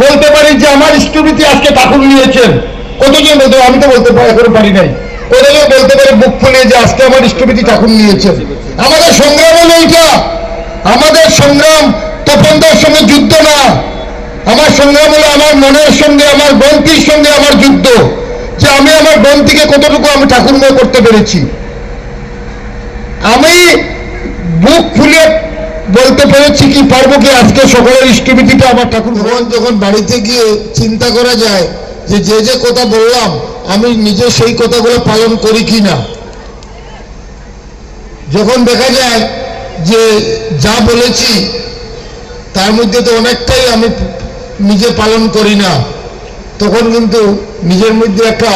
বলতে পারি যে আমার ইষ্টভৃতি আজকে ঠাকুর নিয়েছেন। কতজন বলতে, আমি তো বলতে এখনো পারি নাই, কতজন বলতে পারে বুক ফুলিয়ে যে আজকে আমার ইষ্টভৃতি ঠাকুর নিয়েছেন। আমাদের সংগ্রাম হলো এইটা। আমাদের সংগ্রাম তপনদার সঙ্গে যুদ্ধ না, আমার সংগ্রাম হলো আমার মনের সঙ্গে, আমার গ্রন্থির সঙ্গে আমার যুদ্ধ, যে আমি আমার গ্রন্থিকে কতটুকু আমি ঠাকুরময় করতে পেরেছি। আমি বুক ফুলিয়ে বলতে পেরেছি কি পারবো কি আজকে সকলের ইষ্টভৃতিটা আমার ঠাকুর। যখন বাড়িতে গিয়ে চিন্তা করা যায় যে যে যে কথা বললাম আমি নিজে সেই কথাগুলো পালন করি কি না, যখন দেখা যায় যে যা বলেছি তার মধ্যে তো অনেকটাই আমি নিজে পালন করি না, তখন কিন্তু নিজের মধ্যে একটা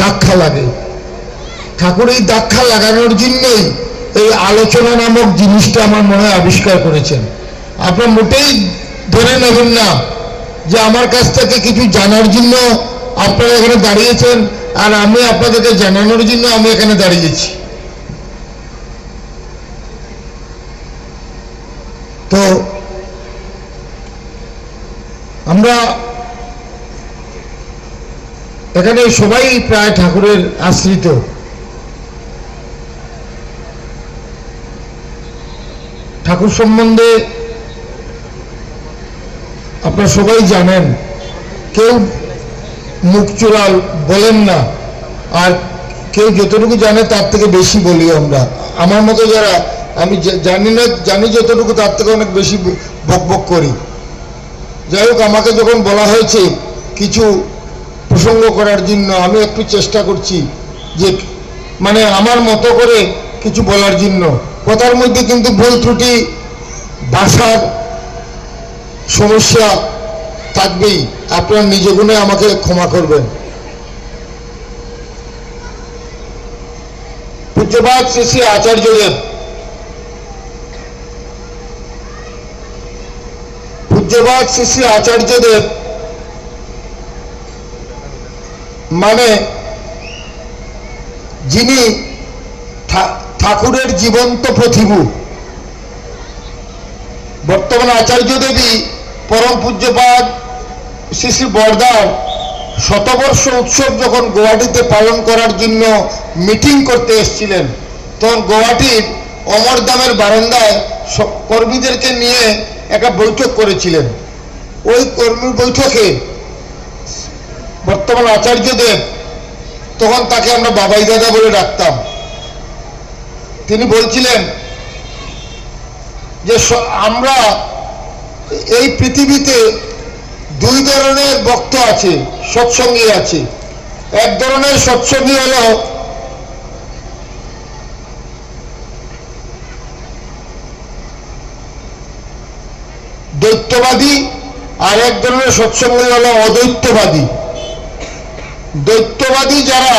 ধাক্কা লাগে। ঠাকুর এই ধাক্কা লাগানোর জন্যই এই আলোচনা নামক জিনিসটা আমার মনে হয় আবিষ্কার করেছেন। আপনার মোটেই ধরে নেবেন না যে আমার কাছ থেকে কিছু জানার জন্য আপনারা এখানে দাঁড়িয়েছেন আর আমি আপনাদেরকে জানানোর জন্য আমি এখানে দাঁড়িয়েছি। তো আমরা এখানে সবাই প্রায় ঠাকুরের আশ্রিত। ঠাকুর সম্বন্ধে আপনারা সবাই জানেন, কেউ মুখ চোরাল বলেন না, আর কেউ যতটুকু জানে তার থেকে বেশি বলি আমরা। আমার মতো যারা আমি জানি না, জানি যতটুকু তার থেকে অনেক বেশি বকবক করি। যাই হোক, আমাকে যখন বলা হয়েছে কিছু প্রসঙ্গ করার জন্য, আমি একটু চেষ্টা করছি যে মানে আমার মতো করে কিছু বলার জন্য। কথার মধ্যে কিন্তু ভুল ত্রুটি, ভাষার সমস্যা থাকবেই, আপনার নিজ গুণে আমাকে ক্ষমা করবেন। পূজ্যপাদ শ্রী শ্রী আচার্যদেব, পূজ্যপাদ শ্রী শ্রী আচার্যদেব মানে যিনি ঠাকুরের জীবন্ত প্রতিভূ। বর্তমান আচার্যদেবী পরম পূজ্যপাদ শ্রী শ্রী বরদার শতবর্ষ উৎসব যখন গুয়াহাটিতে পালন করার জন্য মিটিং করতে এসেছিলেন, তখন গুয়াহাটির অমরধামের বারান্দায় কর্মীদেরকে নিয়ে একটা বৈঠক করেছিলেন। ওই কর্মী বৈঠকে বর্তমান আচার্যদেব, তখন তাকে আমরা বাবাই দাদা বলে ডাকতাম, তিনি বলছিলেন যে আমরা এই পৃথিবীতে দুই ধরনের ভক্ত আছে, সৎসঙ্গী আছে। এক ধরনের সৎসঙ্গী হলো দ্বৈতবাদী, আর এক ধরনের সৎসঙ্গী হলো অদ্বৈতবাদী। দ্বৈতবাদী যারা,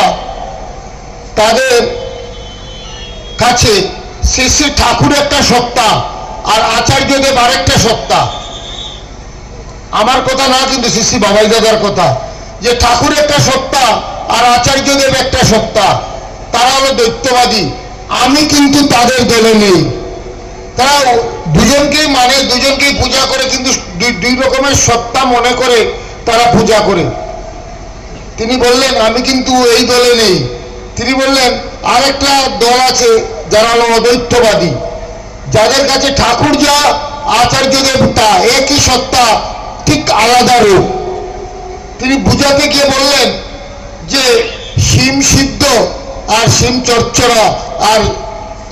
তাদের কাছে শ্রী শ্রী ঠাকুর একটা সত্তা আর আচার্যদেব আরেকটা সত্তা। আমার কথা না, কিন্তু শ্রী শ্রী বাবাই দাদার কথা, যে ঠাকুর একটা সত্তা আর আচার্যদেব একটা সত্তা, তারা হলো দ্বৈতবাদী। আমি কিন্তু তাদের দলে নেই। তারা দুজনকেই মানে, দুজনকেই পূজা করে, কিন্তু দুই রকমের সত্তা মনে করে তারা পূজা করে। তিনি বললেন আমি কিন্তু এই দলে নেই। তিনি বললেন আরেকটা দল আছে যারা হলো অদ্বৈতবাদী, যাদের কাছে ঠাকুর যা আচার্যদেব তা, একই সত্তা, ঠিক আলাদা রূপ। তিনি বুঝাতে গিয়ে বললেন যে শিম সিদ্ধ আর শিম চচ্চড়া আর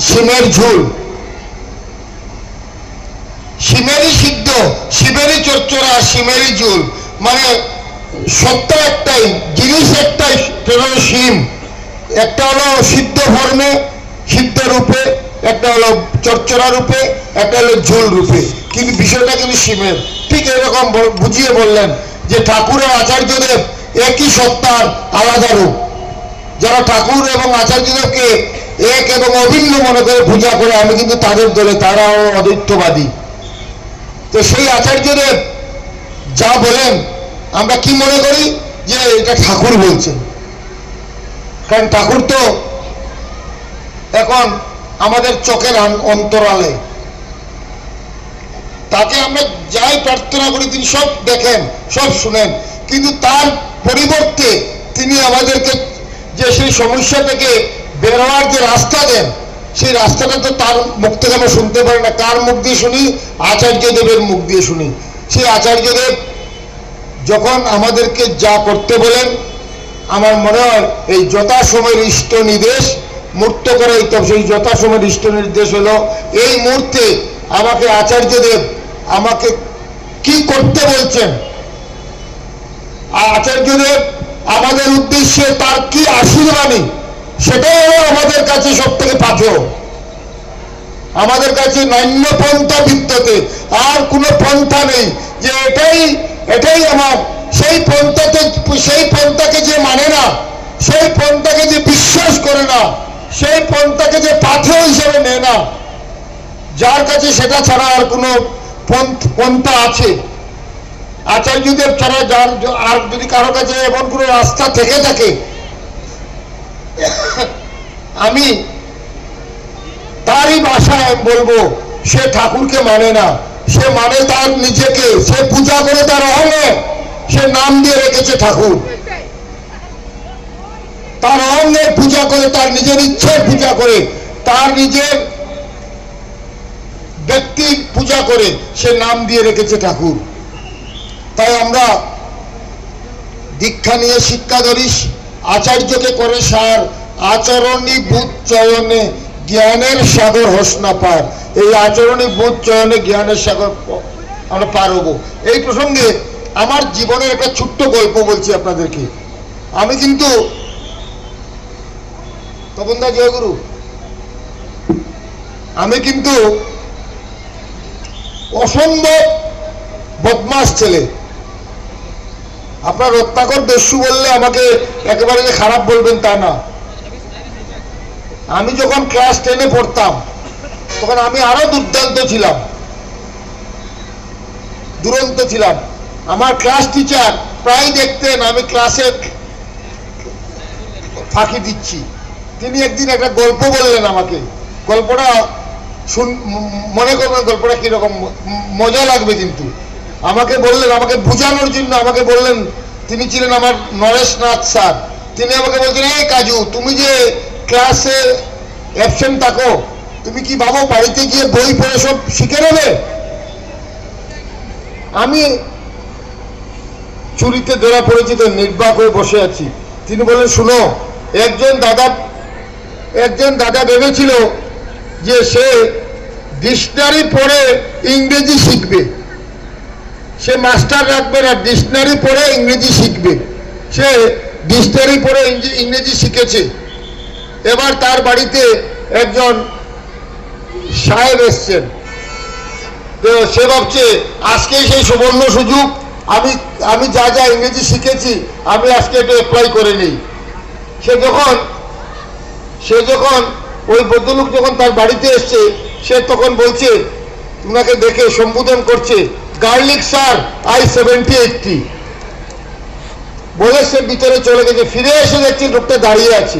শিমের ঝোল, শিমেরই সিদ্ধ, শিমেরই চচ্চড়া, শিমেরই ঝোল, মানে সত্তা একটাই, জিনিস একটাই, সেটা হলো শিম। একটা হলো সিদ্ধ ফর্মে, সিদ্ধ রূপে, একটা হলো চচ্চড়া রূপে, একটা হলো ঝোল রূপে, কিন্তু বিষয়টা কিন্তু শিমের। ঠিক এরকম বুঝিয়ে বললেন যে ঠাকুরের আচার্যদেব একই সত্তার আলাদা রূপ। যারা ঠাকুর এবং আচার্যদেবকে এক এবং অভিন্ন মনে করে পূজা করে, আমি কিন্তু তাদের দলে, তারাও অদ্বৈতবাদী। তো সেই আচার্যদেব যা বলেন আমরা কি মনে করি যে এটা ঠাকুর বলছেন, কারণ ঠাকুর তো এখন আমাদের চোখের অন্তরালে। তাকে আমরা যাই প্রার্থনা করি তিনি সব দেখেন, সব শুনেন, কিন্তু তার পরিবর্তে তিনি আমাদেরকে যে সেই সমস্যা থেকে বের হওয়ার যে রাস্তা দেন, সেই রাস্তাটা তো তার মুখ থেকে আমরা শুনতে পারি না। কার মুখ দিয়ে শুনি? আচার্যদেবের মুখ দিয়ে শুনি। সেই আচার্যদেব যখন আমাদেরকে যা করতে বলেন, আমার মনে হয় এই যথাসময়ের ইষ্ট নির্দেশ মূর্ত করাই তো সেই যথাসময়ের ইষ্ট নির্দেশ হলো এই মুহূর্তে আমাকে আচার্যদেব আমাকে কি করতে বলছেন, আচার্যদেব আমাদের উদ্দেশ্যে তার কি আশীর্বাণী, সেটাই হলো আমাদের কাছে সব থেকে পাথেয়। আমাদের কাছে নান্য পন্থা বিদ্যতে, আর কোনো পন্থা নেই যে এটাই আমার। সেই পন্থাকে যে মানে না, সেই পন্থাকে যে বিশ্বাস করে না, সেই পন্থাকে যে পাথেয় হিসেবে নেয় না, যার কাছে সেটা ছাড়া আর কোনো পন্থা আছে আচার্যদেব ছাড়া, যার আর যদি কারো কাছে এমন কোনো রাস্তা থেকে থাকে, আমি তারই ভাষায় বলবো সে ঠাকুরকে মানে না, সে মানে তার নিজেকে, সে পূজা করে তার অহংয়ে, সে নাম দিয়ে রেখেছে ঠাকুর, তার অহংয়ের পূজা করে, তার নিজের ইচ্ছের পূজা করে, তার নিজের ব্যক্তির পূজা করে সে নাম দিয়ে রেখেছে ঠাকুর। তাই আমরা দীক্ষা নিয়ে শিক্ষা ধরিস, আচার্যকে করে সার, আচরণী বুধ চয়নে জ্ঞানের সাগর হস না পার। এই আচরণী বুধ চয়নে জ্ঞানের সাগর আমরা পার হবো। এই প্রসঙ্গে আমার জীবনের একটা ছোট্ট গল্প বলছি আপনাদেরকে। আমি কিন্তু তপনদা জয়গুরু, আমি কিন্তু অসম্ভব বদমাস ছেলে। আপনার রত্নাকর দস্যু বললে আমাকে একেবারে যে খারাপ বলবেন তা না। আমি যখন ক্লাস 10-এ পড়তাম তখন আমি আরো দুর্দান্ত ছিলাম, দুরন্ত ছিলাম। আমার ক্লাস টিচার প্রায় দেখতেন আমি ক্লাসে ফাঁকি দিচ্ছি। তিনি একদিন একটা গল্প বললেন আমাকে, গল্পটা মনে করবেন গল্পটা কিরকম, মজা লাগবে কিন্তু। আমাকে বললেন, আমাকে বুঝানোর জন্য আমাকে বললেন, তিনি ছিলেন আমার নরেশনাথ স্যার। তিনি আমাকে বলছেন, এই কাজু, তুমি যে ক্লাসে অ্যাবসেন্ট থাকো, তুমি কি ভাবো বাড়িতে গিয়ে বই পড়ে সব শিখে নেবে? আমি চুরিতে ধরা পড়েছি তো নির্বাক হয়ে বসে আছি। তিনি বললেন, শুনো, একজন দাদা ভেবেছিল যে সে ডিকশনারি পড়ে ইংরেজি শিখবে, সে মাস্টার রাখবে না, ডিকশনারি পড়ে ইংরেজি শিখবে। সে ডিকশনারি পড়ে ইংরেজি শিখেছে। এবার তার বাড়িতে একজন সাহেব এসছেন, তো সে ভাবছে আজকে সেই সুবর্ণ সুযোগ, আমি যা যা ইংরেজি শিখেছি আমি আজকে এটা অ্যাপ্লাই করে নিই। সে যখন ওই ভদ্রলোক যখন তার বাড়িতে এসছে, সে তখন বলছে, ওনাকে দেখে সম্বোধন করছে, গার্লিক স্যার, I 70-80 বলে সে ভিতরে চলে গেছে। ফিরে এসে দেখছি লোকটা দাঁড়িয়ে আছে,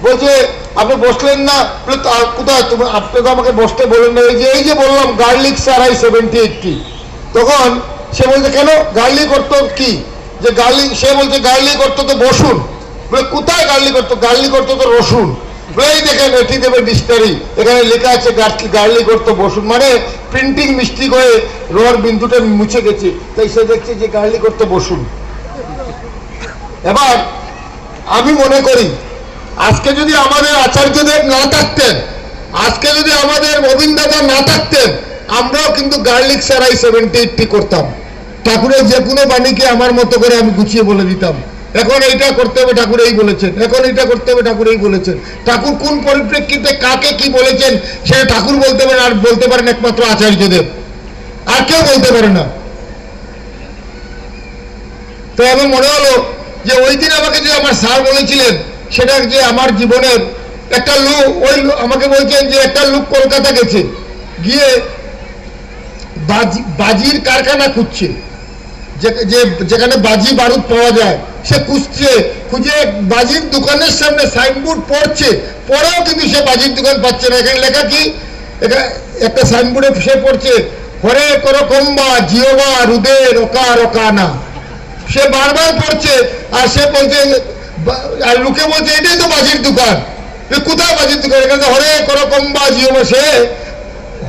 বলছে, আপনি বসলেন না? কোথায় তুমি, আপনি তো আমাকে বসতে বলেন না। এই যে বললাম গার্লিক স্যার, I 70-80। তখন সে বলছে, কেন গার্লিক অর্থ কি? যে গার্লিক, সে বলছে গার্লিক অর্থ তো বসুন। বলে, কোথায় গার্লিক অর্থ? গার্লিক অর্থ তো রসুন। এই দেখেন, এটি দেবে ডিকশনারি, এখানে লেখা আছে গার্লিক অর্থ বসুন। মানে প্রিন্টিং মিস্টেক হয়ে রোয়ার বিন্দুটা মুছে গেছে, তাই সে দেখছে যে গার্লিক অর্থ বসুন। এবার আমি মনে করি আজকে যদি আমাদের আচার্যদেব না থাকতেন, আজকে যদি আমাদের গোবিন্দ দাদা না থাকতেন, আমরাও কিন্তু গার্লিক স্যার I 70-80 করতাম। ঠাকুরের যে কোনো বাণীকে আমার মতো করে আমি গুছিয়ে বলে দিতাম, এখন এইটা করতে হবে ঠাকুর এই বলেছেন, এখন এইটা করতে হবে ঠাকুর এই বলেছেন। ঠাকুর কোন পরিপ্রেক্ষিতে কাকে কি বলেছেন সেটা ঠাকুর বলতে পারেন, আর বলতে পারেন একমাত্র আচার্যদেব, আর কেউ বলতে পারে না। তো আমার মনে হলো যে ওই দিন আমাকে যে আমার স্যার বলেছিলেন, সেটা যে আমার জীবনের একটা লোক, ওই আমাকে বলছেন যে একটা লোক কলকাতা গেছে, গিয়ে বাজির কারখানা খুঁজছে, যেখানে বাজি বারুদ পাওয়া যায়, সে খুঁজে বাজির দোকানের সামনে সাইনবোর্ড পড়ছে, পরেও কিন্তু সে বাজির দোকান পাচ্ছে না। এখানে লেখা কি, এটা একটা সাইনবোর্ডে সে পড়ছে, হরে করকম্বা জিওবা রুদে রোকা রোকানা, সে বারবার পড়ছে আর সে বলছে, আর লোকে বলছে এটাই তো বাজির দোকান, কোথায় বাজির দোকান? এখানে হরে করকম্বা জিওবা, সে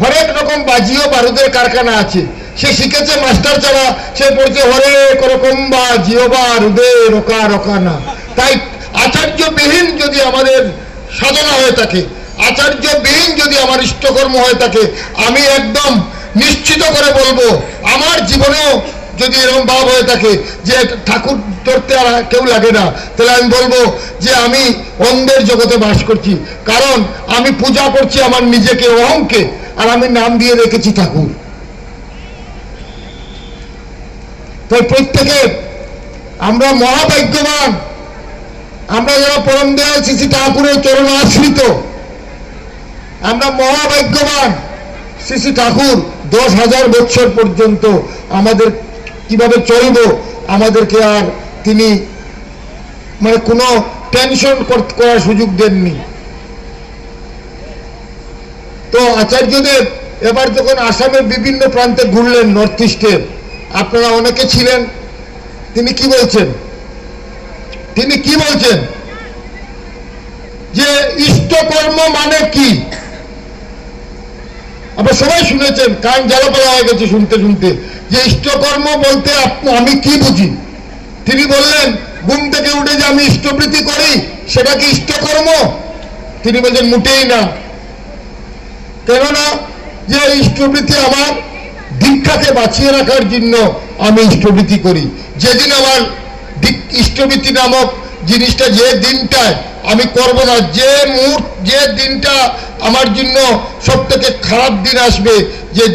হরেক রকম বাজিও বারুদের কারখানা আছে, সে শিখেছে মাস্টার ছাড়া, সে পড়ছে হরে করকম্বা জিওবা রুদে রোকা রোকানা। তাই আচার্যবিহীন যদি আমাদের সাধনা হয়ে থাকে, আচার্যবিহীন যদি আমার ইষ্টকর্ম হয়ে থাকে, আমি একদম নিশ্চিত করে বলবো, আমার জীবনেও যদি এরকম ভাব হয়ে থাকে যে ঠাকুর ধরতে আর কেউ লাগে না, তাহলে আমি বলবো যে আমি অন্ধের জগতে বাস করছি, কারণ আমি পূজা করছি আমার নিজেকে, অহংকে, আর আমি নাম দিয়ে রেখেছি ঠাকুর। তাই প্রত্যেকে আমরা মহাভাগ্যবান, আমরা যারা পরম দয়াল শ্রী শ্রী ঠাকুরের চরণ আশ্রিত, আমরা মহাভাগ্যবান। শ্রী শ্রী ঠাকুর 10,000 বছর পর্যন্ত আমাদের কিভাবে চলব আমাদেরকে আর তিনি মানে কোনো টেনশন করার সুযোগ দেননি। তো আচার্যদেব এবার যখন আসামের বিভিন্ন প্রান্তে ঘুরলেন, নর্থ ইস্টের, আপনারা অনেকে ছিলেন, তিনি কি বলছেন? তিনি কি বলছেন যে ইষ্টকর্ম মানে কি? আপনারা সবাই শুনেছেন, কান জ্বালাপালা হয়ে গেছে শুনতে শুনতে, যে ইষ্টকর্ম বলতে আমি কি বুঝি। তিনি বললেন, ঘুম থেকে উঠে যে আমি ইষ্টবৃত্তি করি সেটা কি ইষ্টকর্ম? তিনি বলছেন মোটেই না। কেননা যে ইষ্টবৃত্তি আমার দীক্ষাকে বাঁচিয়ে রাখার জন্য আমি ইষ্টবৃত্তি করি। যেদিন আমার ইষ্টবৃত্তি নামক জিনিসটা, যে দিনটায় আমি করব না, যে দিনটা আমার জন্য সব থেকে খারাপ দিন আসবে,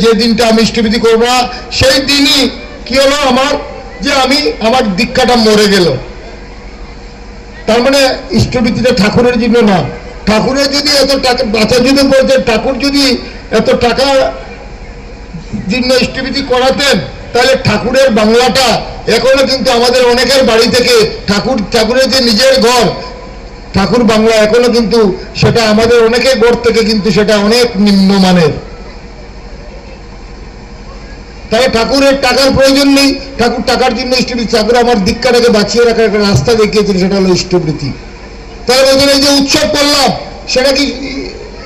যে দিনটা আমি ইষ্টবৃত্তি করবো না, সেই দিনই কি হলো আমার, যে আমার দীক্ষাটা মরে গেল। তার মানে ইষ্টবৃত্তিটা ঠাকুরের জন্য না। ঠাকুরের যদি এত টাকা, আচার্যদেব বলতেন, ঠাকুর যদি এত টাকা জন্য ইষ্টবৃত্তি করাতেন, তাহলে ঠাকুরের বাংলাটা এখনো কিন্তু আমাদের অনেকের বাড়ি থেকে ঠাকুরের যে নিজের ঘর ঠাকুর বাংলা, এখনো কিন্তু সেটা আমাদের অনেকের ঘর থেকে কিন্তু সেটা অনেক নিম্নমানের। তাই ঠাকুরের টাকার প্রয়োজন নেই, ঠাকুর টাকার জন্য ইষ্টবৃত্তি, ঠাকুর আমার দীক্ষাটাকে বাঁচিয়ে রাখার একটা রাস্তা দেখিয়েছেন, সেটা হলো ইষ্টবৃত্তি। তাই বলছেন এই যে উৎসব করলাম সেটা কি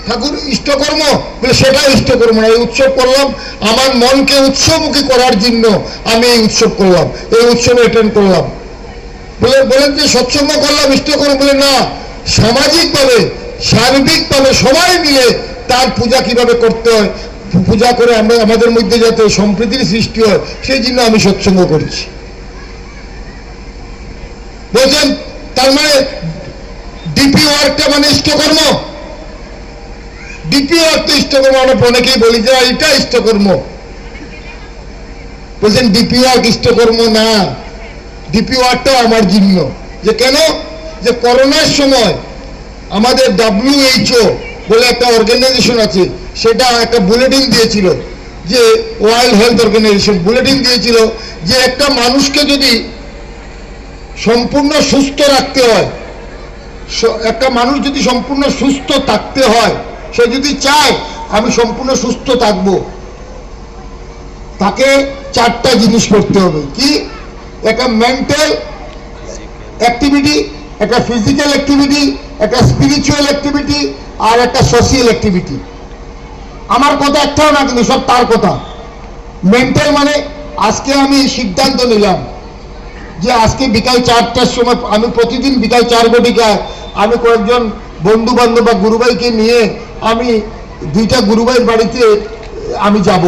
ঠাকুর ইষ্টকর্ম? বলে সেটা ইষ্টকর্ম না। এই উৎসব করলাম আমার মনকে উৎসবমুখী করার জন্য, আমি এই উৎসব করলাম, এই উৎসবে অ্যাটেন্ড করলাম। বলেন যে সৎসঙ্গ করলাম ইষ্টকর্ম? বলে না, সামাজিকভাবে সার্বিকভাবে সবাই মিলে তার পূজা কিভাবে করতে হয়, পূজা করে আমরা আমাদের মধ্যে যাতে সম্প্রীতির সৃষ্টি হয়, সেই জন্য আমি সৎসঙ্গ করছি। বলছেন তার মানে ডিপি ওয়ার্কটা মানে ইষ্টকর্ম? ডিপি ওয়ার্ক তো ইষ্টকর্ম, আমরা অনেকেই বলি যে এটা ইষ্টকর্ম। বলছেন ডিপি ওয়ার্ক ইষ্টকর্ম না, ডিপি ওয়ার্কটাও আমার জন্য। যে কেন? যে করোনার সময় আমাদের WHO বলে একটা অর্গানাইজেশন আছে, সেটা একটা বুলেটিন দিয়েছিল, যে ওয়ার্ল্ড হেলথ অর্গানাইজেশন বুলেটিন দিয়েছিল যে একটা মানুষকে যদি সম্পূর্ণ সুস্থ রাখতে হয়, একটা মানুষ যদি সম্পূর্ণ সুস্থ থাকতে হয়, সে যদি চায় আমি সম্পূর্ণ সুস্থ থাকব, তাকে 4টা জিনিস করতে হবে। কি? একটা মেন্টাল অ্যাক্টিভিটি, একটা ফিজিক্যাল অ্যাক্টিভিটি, একটা স্পিরিচুয়াল অ্যাক্টিভিটি, আর একটা সোশিয়াল অ্যাক্টিভিটি। আমার কথা একটাও না, কিন্তু সব তার কথা। মেন্টাল মানে আজকে আমি সিদ্ধান্ত নিলাম যে আজকে বিকাল 4টার সময় আমি প্রতিদিন বিকাল 4 ঘটিকায় আমি কয়েকজন বন্ধু বান্ধব বা গুরুভাইকে নিয়ে আমি 2টা গুরুভাইয়ের বাড়িতে আমি যাব।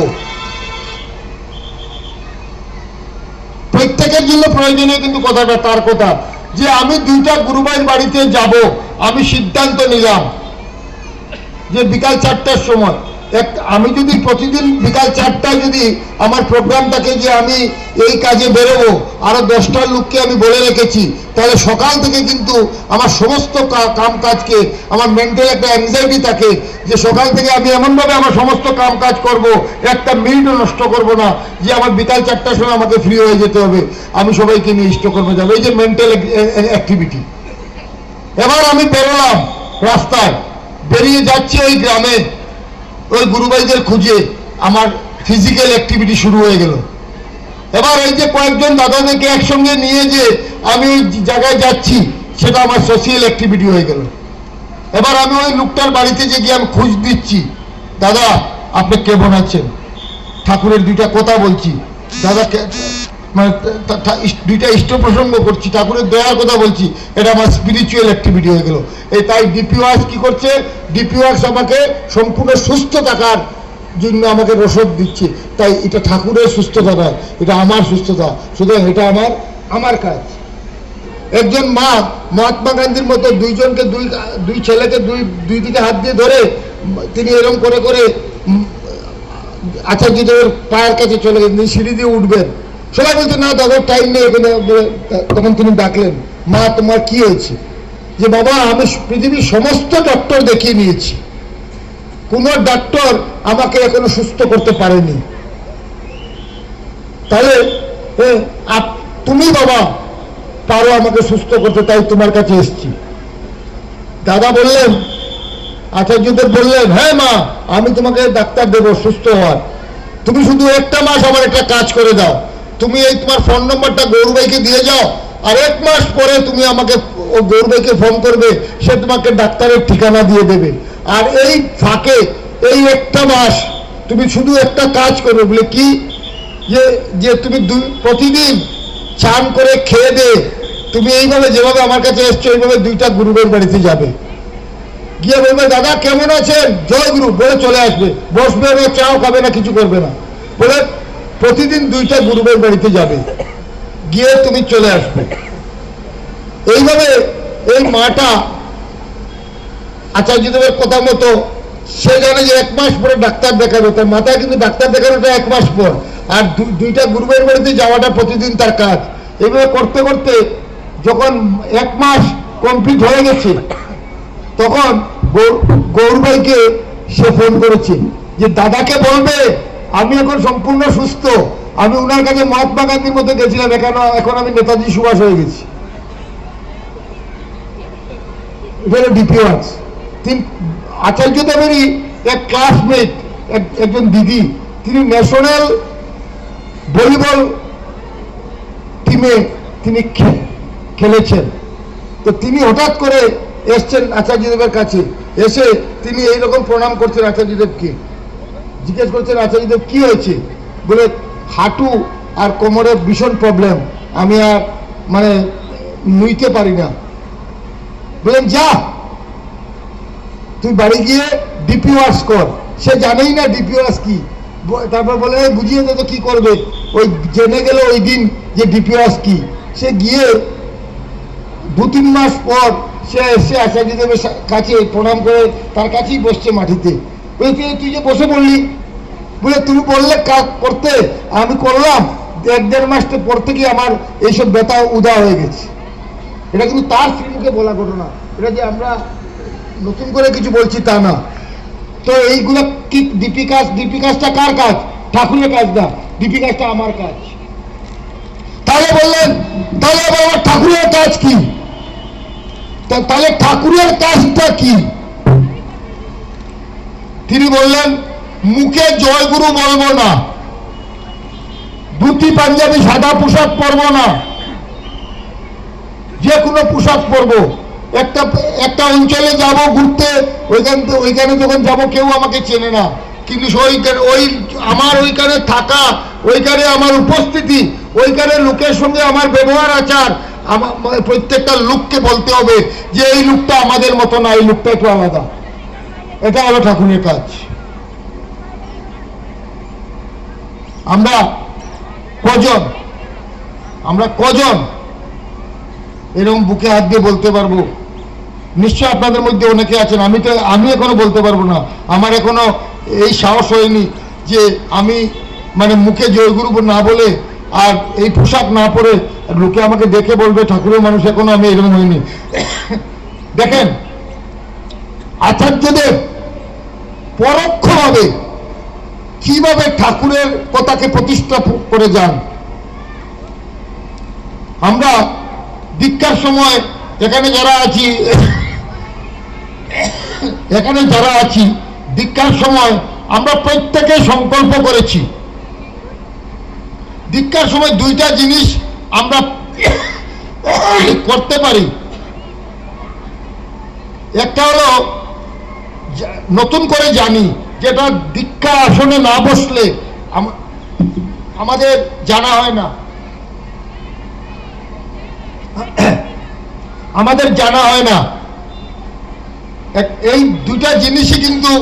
প্রত্যেকের জন্য প্রয়োজনীয় কিন্তু কথাটা তার কথা, যে আমি 2টা গুরুভাইয়ের বাড়িতে যাব। আমি সিদ্ধান্ত নিলাম যে বিকাল 4টার সময় আমি যদি প্রতিদিন বিকাল 4টায় যদি আমার প্রোগ্রামটাকে যে আমি এই কাজে বেরোবো, আরো 10টার লোককে আমি বলে রেখেছি, তাহলে সকাল থেকে কিন্তু আমার সমস্ত কাম কাজকে, আমার মেন্টাল একটা অ্যাংজাইটি থাকে যে সকাল থেকে আমি এমনভাবে আমার সমস্ত কাম কাজ করবো, একটা মিনিটও নষ্ট করব না, যে আমার বিকাল 4টার সময় আমাকে ফ্রি হয়ে যেতে হবে, আমি সবাইকে নিয়ে ইষ্টকর্মে যাবো। এই যে মেন্টাল অ্যাক্টিভিটি। এবার আমি বেরোলাম রাস্তায়, বেরিয়ে যাচ্ছি ওই গ্রামে ওই গুরুভাইদের খুঁজে, আমার ফিজিক্যাল অ্যাক্টিভিটি শুরু হয়ে গেল। এবার এই যে কয়েকজন দাদাদেরকে একসঙ্গে নিয়ে যে আমি ওই জায়গায় যাচ্ছি, সেটা আমার সোশিয়াল অ্যাক্টিভিটি হয়ে গেল। এবার আমি ওই লোকটার বাড়িতে যে গিয়ে আমি খোঁজ দিচ্ছি, দাদা আপনি কেমন আছেন, ঠাকুরের দুইটা কথা বলছি, দাদা মানে দুইটা ইষ্ট প্রসঙ্গ করছি, ঠাকুরের দয়ার কথা বলছি, এটা আমার স্পিরিচুয়াল অ্যাক্টিভিটি হয়ে গেল। এই তাই ডিপি ওয়ার্কস কি করছে, ডিপি ওয়ার্কস আমাকে সম্পূর্ণ সুস্থ থাকার জন্য আমাকে রসদ দিচ্ছে। তাই এটা ঠাকুরের সুস্থতা নয়, এটা আমার সুস্থতা, সুতরাং এটা আমার কাজ। একজন মা মহাত্মা গান্ধীর মতো দুইজনকে দুই ছেলেকে দুই দিকে হাত দিয়ে ধরে তিনি এরকম করে করে আচার্যদেবের পায়ের কাছে চলে গেছেন, তিনি সিঁড়ি দিয়ে উঠবেন। সবাই বলছে না দাদা টাইম নেই এখানে। তখন তিনি ডাকলেন, মা তোমার কি হয়েছে? যে বাবা আমি পৃথিবীর সমস্ত ডক্টর দেখিয়ে নিয়েছি, কোন ডাক্তার আমাকে এখনো সুস্থ করতে পারেনি, তাহলে তুমি বাবা পারো আমাকে সুস্থ করতে, তাই তোমার কাছে এসেছি। দাদা বললেন, আচার্যদেব বললেন, হ্যাঁ মা আমি তোমাকে ডাক্তার দেবো সুস্থ হওয়ার, তুমি শুধু একটা মাস আমার একটা কাজ করে দাও, তুমি এই তোমার ফোন নম্বরটা গৌরবাইকে দিয়ে যাও, আর 1 মাস পরে তুমি আমাকে গৌরবাইকে ফোন করবে, সে তোমাকে ডাক্তারের ঠিকানা দিয়ে দেবে। আর এই ফাঁকে এই একটা মাস তুমি শুধু একটা কাজ করবে, বলে কি, যে তুমি প্রতিদিন চান করে খেয়ে দে, তুমি এইভাবে যেভাবে আমার কাছে এসছো এইভাবে 2টা গুরুবের বাড়িতে যাবে, গিয়ে বলবে দাদা কেমন আছেন, জয় গুরু বলে চলে আসবে, বসবে না, চাও খাবে না, কিছু করবে না, বলে প্রতিদিন 2টা গুরুবের বাড়িতে যাবে, গিয়ে তুমি চলে আসবে। এইভাবে এই মাটা আচার্যদেবের কথা মতো সে জানে যে 1 মাস পরে ডাক্তার দেখাবে, তার মাথায় কিন্তু ডাক্তার দেখানোটা 1 মাস পর, আর 2টা গুরুবের বাড়িতে যাওয়াটা প্রতিদিন তার কাজ। এইভাবে করতে করতে যখন 1 মাস কমপ্লিট হয়ে গেছে, তখন গৌরবাইকে সে ফোন করেছে যে দাদাকে বলবে আমি এখন সম্পূর্ণ সুস্থ, আমি উনার কাছে মহাত্মা গান্ধীর মতো গেছিলাম, এখন আমি নেতাজি সুভাষ হয়ে গেছি। এটা ডিপি ওয়ার্কস। আচার্যদেবেরই এক ক্লাসমেট, একজন দিদি, তিনি ন্যাশনাল ভলিবল টিমে তিনি খেলেছেন। তো তিনি হঠাৎ করে এসছেন আচার্যদেবের কাছে, এসে তিনি এইরকম প্রণাম করছেন আচার্যদেবকে, জিজ্ঞেস করছেন আচার্যদেব কি হয়েছে, বলে হাঁটু আর কোমরের ভীষণ প্রবলেম, আমি আর মানে নুইতে পারি না। বলেন যা তুই বাড়ি গিয়ে ডিপি ওয়ার্কস কর। সে জানেই না ডিপি ওয়ার্কস কি। তারপর বলে বুঝিয়ে দে তো কি করবে, ওই জেনে গেল ওই দিন যে ডিপি ওয়ার্কস কি। সে গিয়ে 2-3 মাস পর সে এসে আচার্যদেবের কাছে প্রণাম করে তার কাছেই বসছে মাটিতে। বলে তুই যে বসে পড়লি, বলে তুমি বললে কাজ করতে, আমি করলাম, 1-1.5 মাস পর থেকে আমার এইসব ব্যথা উদা হয়ে গেছে। এটা কিন্তু তার শ্রীমুখে বলা ঘটনা, এটা যে আমরা নতুন করে কিছু বলছি তা না। তো এইগুলো কি ডিপি কাজটা কার কাজ? ঠাকুরের কাজ না, ডিপি কাজটা আমার কাজ। তাহলে বললেন তাহলে আমার ঠাকুরের কাজ কি? তাহলে ঠাকুরের কাজটা কি? তিনি বললেন মুখে জয় গুরু বলবো না, ধুতি পাঞ্জাবি সাদা পোশাক পরবো না, যে কোনো পোশাক পরবো। একটা অঞ্চলে যাব ঘুরতে, ওইখানে যখন যাব কেউ আমাকে চেনে না, কিন্তু আমার ওইখানে থাকা, ওইখানে আমার উপস্থিতি, ওইখানে লোকের সঙ্গে আমার ব্যবহার আচার, আমার প্রত্যেকটা লোককে বলতে হবে যে এই লোকটা আমাদের মতো না, এই লোকটা একটু আলাদা। এটা হলো ঠাকুরের কাজ। আমরা কজন এরকম বুকে হাত দিয়ে বলতে পারবো? নিশ্চয় আপনাদের মধ্যে অনেকে আছেন, আমি এখনো বলতে পারবো না, আমার এখনো এই সাহস হয়নি যে আমি মানে মুখে জয়গুরু না বলে আর এই পোশাক না পরে লোকে আমাকে দেখে বলবে ঠাকুরের মানুষ, এখনো আমি এরকম হইনি। দেখেন আচার্যদেব পরোক্ষভাবে কিভাবে ঠাকুরের কথাকে প্রতিষ্ঠা করে যান। আমরা দীক্ষার সময় এখানে যারা আছি দীক্ষার সময় আমরা প্রত্যেকে সংকল্প করেছি দীক্ষার সময় দুইটা জিনিস আমরা করতে পারি। একটা হলো নতুন করে জানি যেটা দীক্ষা আসনে না বসলে আমাদের জানা হয় না, আমাদের জানা হয় না। এই দুইটা জিনিসই কিন্তু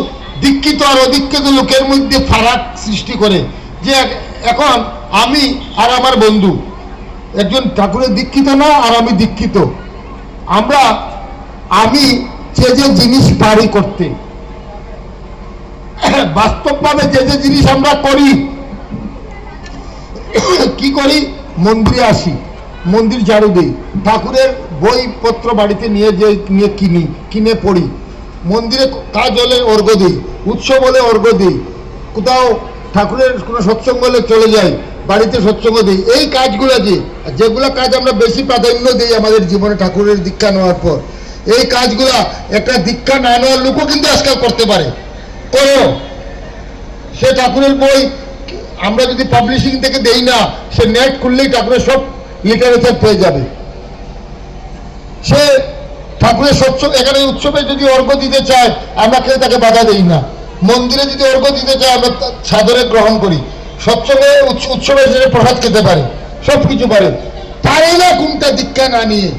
দীক্ষিত আর অদীক্ষিত লোকের মধ্যে ফারাক সৃষ্টি করে। যে এখন আমি আর আমার বন্ধু, একজন ঠাকুরের দীক্ষিত না আর আমি দীক্ষিত, আমি যে জিনিস পারি করতে, বাস্তবভাবে যে জিনিস আমরা করি, কি করি, মন্দিরে আসি, মন্দির ঝাড়ু দিই, ঠাকুরের বইপত্র বাড়িতে নিয়ে কিনে পড়ি, মন্দিরে কাজ হলে অর্ঘ্য দিই, উৎসব হলে অর্ঘ্য দিই, কোথাও ঠাকুরের কোনো সৎসঙ্গ হলে চলে যাই, বাড়িতে সৎসঙ্গ দিই। এই কাজগুলো যেগুলো কাজ আমরা বেশি প্রাধান্য দিই আমাদের জীবনে ঠাকুরের দীক্ষা নেওয়ার পর, এই কাজগুলা একটা দীক্ষা না নেওয়ার লোকও কিন্তু আজকাল করতে পারে। সে ঠাকুরের বই আমরা যদি পাবলিশিং থেকে দেই না, সে নেট খুললেই ঠাকুরের সব লিটারেচার পেয়ে যাবে। সে ঠাকুরের এখানে উৎসবে যদি অর্ঘ্য দিতে চায়, আমরা কেউ তাকে বাধা দেই না। মন্দিরে যদি অর্ঘ্য দিতে চায়, আমরা সাদরে গ্রহণ করি। সৎসঙ্গে উৎসবে সে প্রসাদ খেতে পারে, সবকিছু পারে। পারে না কোনটা দীক্ষা না নিয়ে,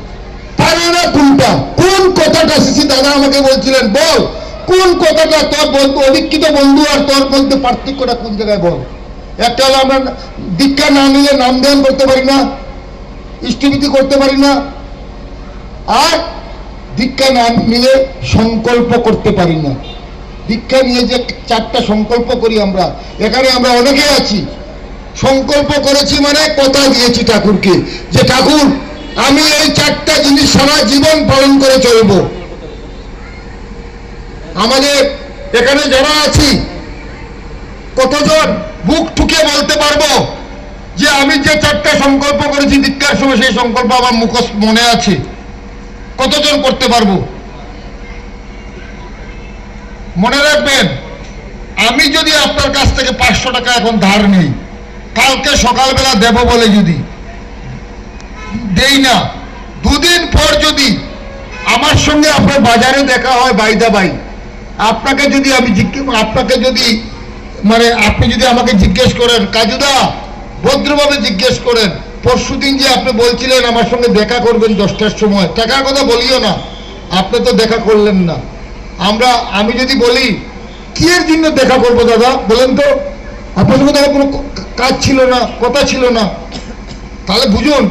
পারে না কোনটা, কোন কথাটা সিসি দাদা আমাকে বলছিলেন, বল কোন কথাটা তোর বন্ধু, অদীক্ষিত বন্ধু আর তোর মধ্যে পার্থক্যটা কোন জায়গায় বল। একটা হলো আমরা দীক্ষা না নিলে নাম ধ্যান করতে পারি না, ইষ্টভীতি করতে পারি না, আর দীক্ষা না নিলে সংকল্প করতে পারি না। দীক্ষা নিয়ে যে চারটা সংকল্প করি আমরা, এখানে আমরা অনেকে আছি, সংকল্প করেছি মানে কথা দিয়েছি ঠাকুরকে যে ঠাকুর আমি এই চারটা জিনিস সারা জীবন পালন করে চলব। আমাদের এখানে যারা আছি কতজন বুক ঠুকে বলতে পারবো যে আমি যে চারটা সংকল্প করেছি দীক্ষার সময়, সেই সংকল্প আমার মুখস্থ মনে আছে? কতজন করতে পারবো? মনে রাখবেন, আমি যদি আপনার কাছ থেকে 500 টাকা এখন ধার নেই, কালকে সকালবেলা দেব বলে যদি দেই না, দুদিন পর যদি আমার সঙ্গে আপনার বাজারে দেখা হয় বাইদা বাই, আপনাকে যদি আপনি যদি আমাকে জিজ্ঞেস করেন, কাজুদা ভদ্রভাবে জিজ্ঞেস করেন, পরশুদিন যে আপনি বলছিলেন আমার সঙ্গে দেখা করবেন 10টার সময়, টাকার কথা বলিও না, আপনি তো দেখা করলেন না। আমি যদি বলি কি এর জন্য দেখা করবো দাদা বলেন তো, আপনার সঙ্গে দেখা কোনো কাজ ছিল না, কথা ছিল না, তাহলে বুঝুন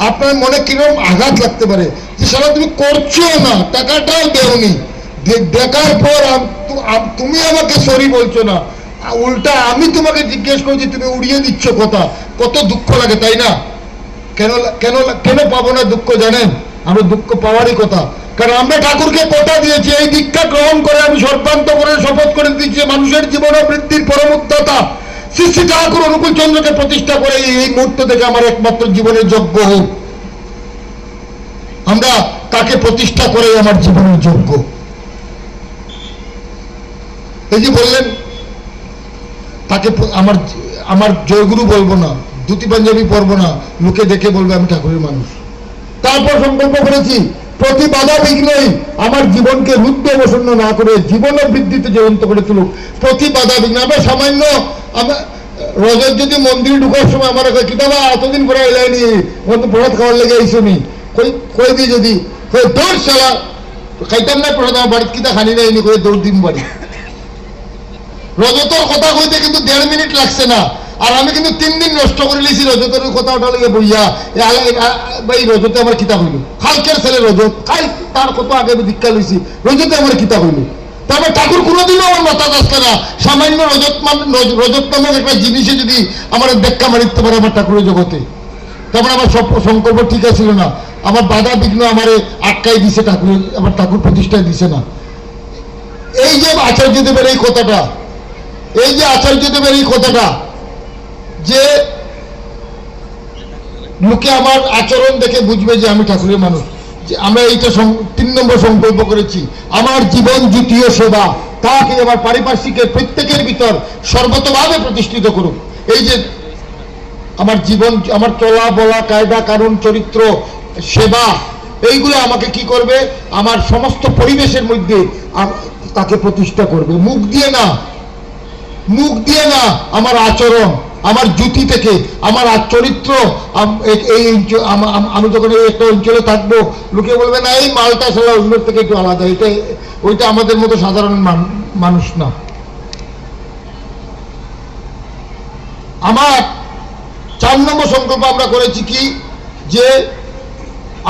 আপনার মনে কিরকম আঘাত লাগতে পারে যে সারা তুমি করছো না, টাকাটাও দেওনি, দেখার পর তুমি আমাকে সরি বলছো না, উল্টা আমি তোমাকে জিজ্ঞেস করছি তুমি উড়িয়ে দিচ্ছ কথা, কত দুঃখ লাগে তাই না? কেন পাবো না দুঃখ জানেন? আমরা দুঃখ পাওয়ারই কথা, কারণ আমরা ঠাকুরকে কথা দিয়েছি, এই দীক্ষা গ্রহণ করে আমি সর্বান্ত করে শপথ করে দিচ্ছি মানুষের জীবন বৃদ্ধির পরমুক্ততা শ্রী শ্রী ঠাকুর অনুকূল চন্দ্রকে প্রতিষ্ঠা করে এই মুহূর্ত থেকে আমার একমাত্র জীবনের যোগ্য হোক, আমরা তাকে প্রতিষ্ঠা করে আমার জীবনের যোগ্য। এই যে বললেন তাকে আমার জয়গুরু বলবো না, ধুতি পাঞ্জাবি পরবো না, লোকে দেখে বলবে আমি ঠাকুরের মানুষ। তারপর সংকল্প করেছি প্রতি বাধা বিঘ্নই আমার জীবনকে রুদ্ধ বসন্ন না করে জীবন বৃদ্ধিতে জীবন্ত করে তুলুক। প্রতি বাধা বিঘ্ন আমরা সামান্য, রোজের যদি মন্দিরে ঢুকার সময় আমার কিতাবা এতদিন পরে এলাইনি প্রসাদ খাওয়ার লেগে এই শুনি কই দিই যদি দৌড় চালা খাইতাম না প্রসাদ, আমার বাড়িতে কিতা খানি নাইনি করে দৌড় দিন বাড়ি। রজতর কথা কইতে কিন্তু 1.5 মিনিট লাগছে না, আর আমি কিন্তু 3 দিন নষ্ট করে লিছি রজতের কথা ওটা লেগে বইয়া ভাই রজতে আমার কিতাব হইল, কালকের ছেলে রজত কাল তার কত আগে দীক্ষা লইছি, রজতে আমার কিতাব হইল। তারপর ঠাকুর কোনোদিনও আমার মাথা আসছে না, সামান্য রজত নামক একটা জিনিসে যদি আমার ব্যাখ্যা মারিতে পারে আমার ঠাকুরের জগতে, তারপর আমার সব সংকল্প ঠিক ছিল না, আমার বাধা বিঘ্ন আমার আটকাই দিছে ঠাকুরের, আমার ঠাকুর প্রতিষ্ঠায় দিছে না। এই যে আচার্যদেবের এই কথাটা, যে লোকে আমার আচরণ দেখে বুঝবে যে আমি ঠাকুরের মানুষ, যে আমরা এইটা 3 নম্বর সংকল্প করেছি, আমার জীবন দ্বিতীয় সেবা। তাকে আমার পারিপার্শ্বিকের প্রত্যেকের ভিতর সর্বতভাবে প্রতিষ্ঠিত করুক। এই যে আমার জীবন, আমার চলা বলা, কায়দা কানুন, চরিত্র, সেবা, এইগুলো আমাকে কি করবে, আমার সমস্ত পরিবেশের মধ্যে তাকে প্রতিষ্ঠা করবে। মুখ দিয়ে না, মুখ দিয়ে না, আমার আচরণ, আমার জুতি থেকে, আমার চরিত্র। আমি যখন এই একটা অঞ্চলে থাকবো, লোকে বলবে না এই মালটা সালা অন্যের থেকে একটু আলাদা, এটা ওইটা আমাদের মতো সাধারণ মানুষ না। আমার 4 নম্বর সংকল্প আমরা করেছি কি, যে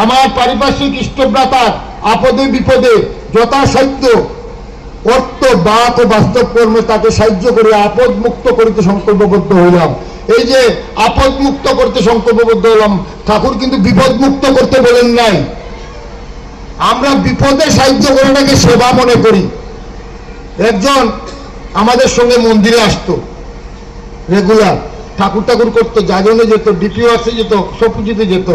আমার পারিপার্শ্বিক ইষ্টভ্রাতার আপদে বিপদে যথাসাধ্য অর্থ বাত ও বাস্তব কর্মে তাকে সাহায্য করে আপদ মুক্ত করিতে সংকল্পবদ্ধ হইলাম। এই যে আপদ মুক্ত করতে সংকল্পবদ্ধ হলাম, ঠাকুর কিন্তু বিপদ মুক্ত করতে বলেন নাই। আমরা বিপদে সাহায্য করাটাকে সেবা মনে করি। একজন আমাদের সঙ্গে মন্দিরে আসতো রেগুলার, ঠাকুর করতো, যাজনে যেত, ডিপিও আসে যেত, সব পুজোতে যেত।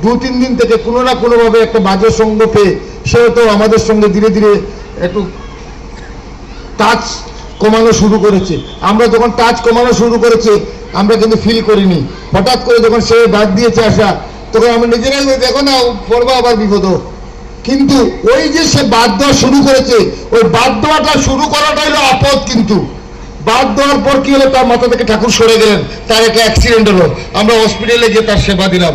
2-3 দিন থেকে কোনো না কোনোভাবে একটা বাজে সঙ্গ পেয়ে সে তো আমাদের সঙ্গে ধীরে ধীরে একটু টাচ কমানো শুরু করেছে। আমরা যখন টাচ কমানো শুরু করেছে আমরা কিন্তু ফিল করিনি। হঠাৎ করে যখন সে বাদ দিয়েছে আসা, তখন আমরা নিজেরাই দেখো না পড়বো আবার বিপদ। কিন্তু ওই যে সে বাদ দেওয়া শুরু করেছে, ওই বাদ দেওয়াটা শুরু করাটা হলো আপদ। কিন্তু বাদ দেওয়ার পর কি হলো, তার মাথা থেকে ঠাকুর সরে গেলেন, তার একটা অ্যাক্সিডেন্ট হলো, আমরা হসপিটালে গিয়ে তার সেবা দিলাম।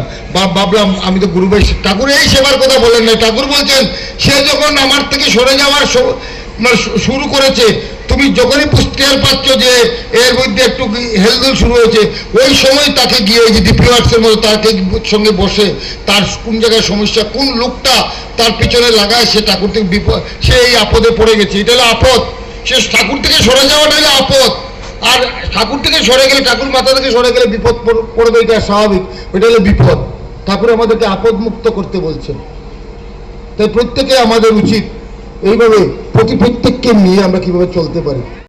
ভাবলাম আমি তো গুরু ভাই, ঠাকুর এই সেবার কথা বলেন নাই। ঠাকুর বলছেন সে যখন আমার থেকে সরে যাওয়ার শুরু করেছে, তুমি যখনই টের পাচ্ছ যে এর মধ্যে একটু হেলদোল শুরু হয়েছে, ওই সময় তাকে গিয়ে যে ডিপিওয়ার্সের মতো তাকে সঙ্গে বসে তার কোন জায়গায় সমস্যা, কোন লোকটা তার পিছনে লাগায়, সে ঠাকুর থেকে সে এই আপদে পড়ে গেছে, এটা হলো আপদ। সে ঠাকুর থেকে সরে যাওয়াটা হলো আপদ। আর ঠাকুর থেকে সরে গেলে, ঠাকুর মাথা থেকে সরে গেলে বিপদ পড়বে, এটা স্বাভাবিক, ওইটা হলো বিপদ। ঠাকুর আমাদেরকে আপদ মুক্ত করতে বলছেন। তাই প্রত্যেকে আমাদের উচিত এইভাবে প্রত্যেককে নিয়ে আমরা কিভাবে চলতে পারি।